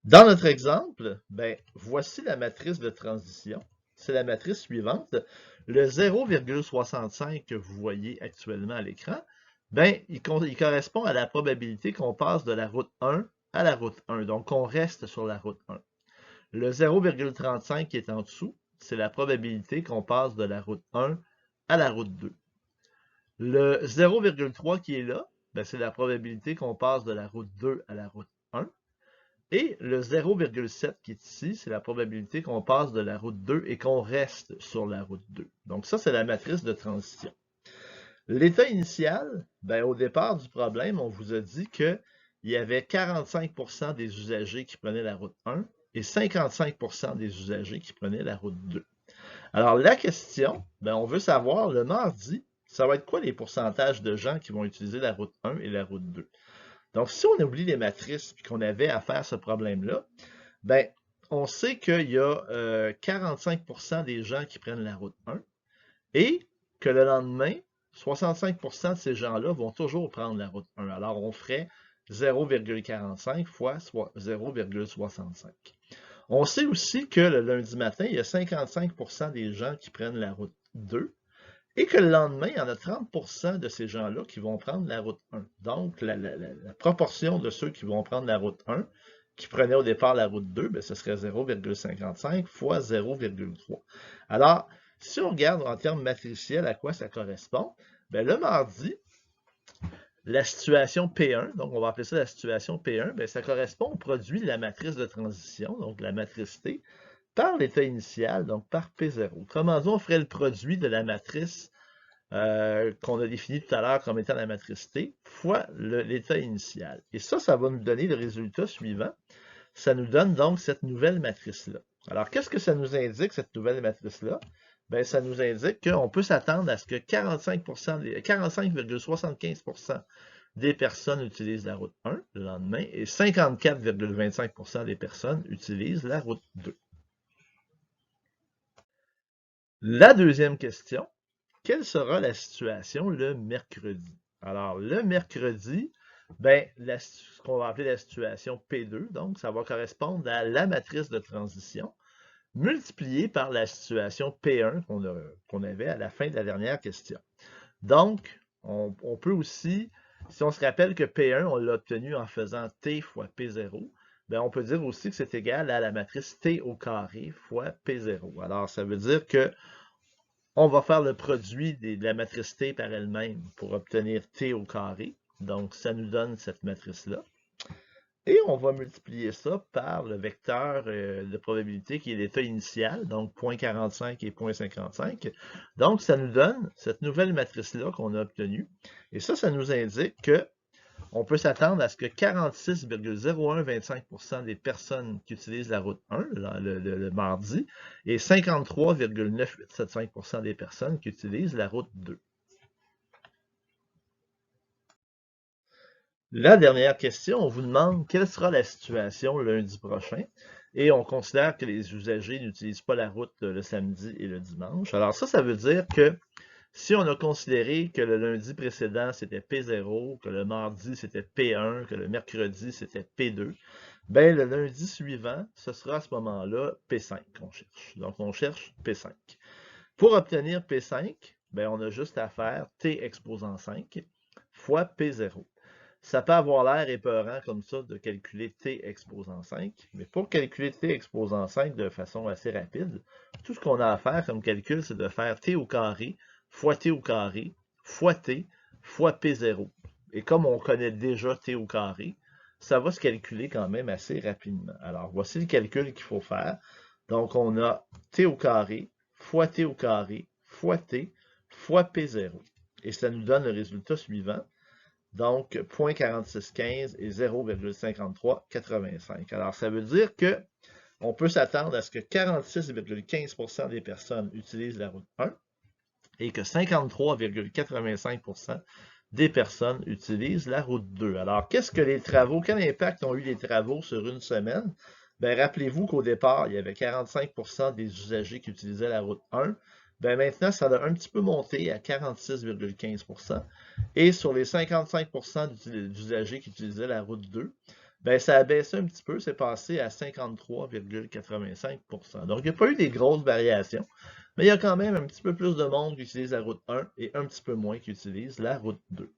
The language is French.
Dans notre exemple, ben, voici la matrice de transition. C'est la matrice suivante. Le 0,65 que vous voyez actuellement à l'écran, ben, il correspond à la probabilité qu'on passe de la route 1 à la route 1. Donc, on reste sur la route 1. Le 0,35 qui est en dessous, c'est la probabilité qu'on passe de la route 1 à la route 2. Le 0,3 qui est là, ben, c'est la probabilité qu'on passe de la route 2 à la route 1. Et le 0,7 qui est ici, c'est la probabilité qu'on passe de la route 2 et qu'on reste sur la route 2. Donc ça, c'est la matrice de transition. L'état initial, ben, au départ du problème, on vous a dit qu'il y avait 45% des usagers qui prenaient la route 1 et 55% des usagers qui prenaient la route 2. Alors la question, ben, on veut savoir le mardi, ça va être quoi les pourcentages de gens qui vont utiliser la route 1 et la route 2? Donc, si on oublie les matrices et qu'on avait à faire ce problème-là, ben, on sait qu'il y a 45% des gens qui prennent la route 1 et que le lendemain, 65% de ces gens-là vont toujours prendre la route 1. Alors, on ferait 0,45 fois 0,65. On sait aussi que le lundi matin, il y a 55% des gens qui prennent la route 2 et que le lendemain, il y en a 30% de ces gens-là qui vont prendre la route 1. Donc, la proportion de ceux qui vont prendre la route 1, qui prenaient au départ la route 2, ben, ce serait 0,55 fois 0,3. Alors, si on regarde en termes matriciels à quoi ça correspond, ben, le mardi, la situation P1, donc on va appeler ça la situation P1, ben, ça correspond au produit de la matrice de transition, donc la matrice T, par l'état initial, donc par P0. Autrement dit, on ferait le produit de la matrice qu'on a défini tout à l'heure comme étant la matrice T, fois l'état initial. Et ça va nous donner le résultat suivant. Ça nous donne donc cette nouvelle matrice-là. Alors, qu'est-ce que ça nous indique, cette nouvelle matrice-là? Ben, ça nous indique qu'on peut s'attendre à ce que 45,75% des personnes utilisent la route 1 le lendemain et 54,25% des personnes utilisent la route 2. La deuxième question, quelle sera la situation le mercredi? Alors, le mercredi, ben, ce qu'on va appeler la situation P2, donc ça va correspondre à la matrice de transition multipliée par la situation P1 qu'on avait à la fin de la dernière question. Donc, on peut aussi, si on se rappelle que P1, on l'a obtenu en faisant T fois P0, ben on peut dire aussi que c'est égal à la matrice T au carré fois P0. Alors, ça veut dire que on va faire le produit de la matrice T par elle-même pour obtenir T au carré. Donc, ça nous donne cette matrice-là. Et on va multiplier ça par le vecteur de probabilité qui est l'état initial, donc 0,45 et 0,55. Donc, ça nous donne cette nouvelle matrice-là qu'on a obtenue. Et ça nous indique que on peut s'attendre à ce que 46,0125% des personnes qui utilisent la route 1 le mardi et 53,9875% des personnes qui utilisent la route 2. La dernière question, on vous demande quelle sera la situation lundi prochain et on considère que les usagers n'utilisent pas la route le samedi et le dimanche. Alors ça veut dire que si on a considéré que le lundi précédent c'était P0, que le mardi c'était P1, que le mercredi c'était P2, ben le lundi suivant, ce sera à ce moment-là P5 qu'on cherche. Donc on cherche P5. Pour obtenir P5, ben on a juste à faire T exposant 5 fois P0. Ça peut avoir l'air épeurant comme ça de calculer T exposant 5, mais pour calculer T exposant 5 de façon assez rapide, tout ce qu'on a à faire comme calcul, c'est de faire T au carré fois T au carré fois T fois P0. Et comme on connaît déjà T au carré, ça va se calculer quand même assez rapidement. Alors, voici le calcul qu'il faut faire. Donc, on a T au carré fois T au carré fois T fois P0. Et ça nous donne le résultat suivant. Donc, 0,4615 et 0,5385. Alors, ça veut dire que on peut s'attendre à ce que 46,15% des personnes utilisent la route 1 et que 53,85% des personnes utilisent la route 2. Alors, quel impact ont eu les travaux sur une semaine? Ben, rappelez-vous qu'au départ, il y avait 45% des usagers qui utilisaient la route 1. Ben, maintenant, ça a un petit peu monté à 46,15%. Et sur les 55% d'usagers qui utilisaient la route 2, ben, ça a baissé un petit peu, c'est passé à 53,85%. Donc, il n'y a pas eu des grosses variations, mais il y a quand même un petit peu plus de monde qui utilise la route 1 et un petit peu moins qui utilise la route 2.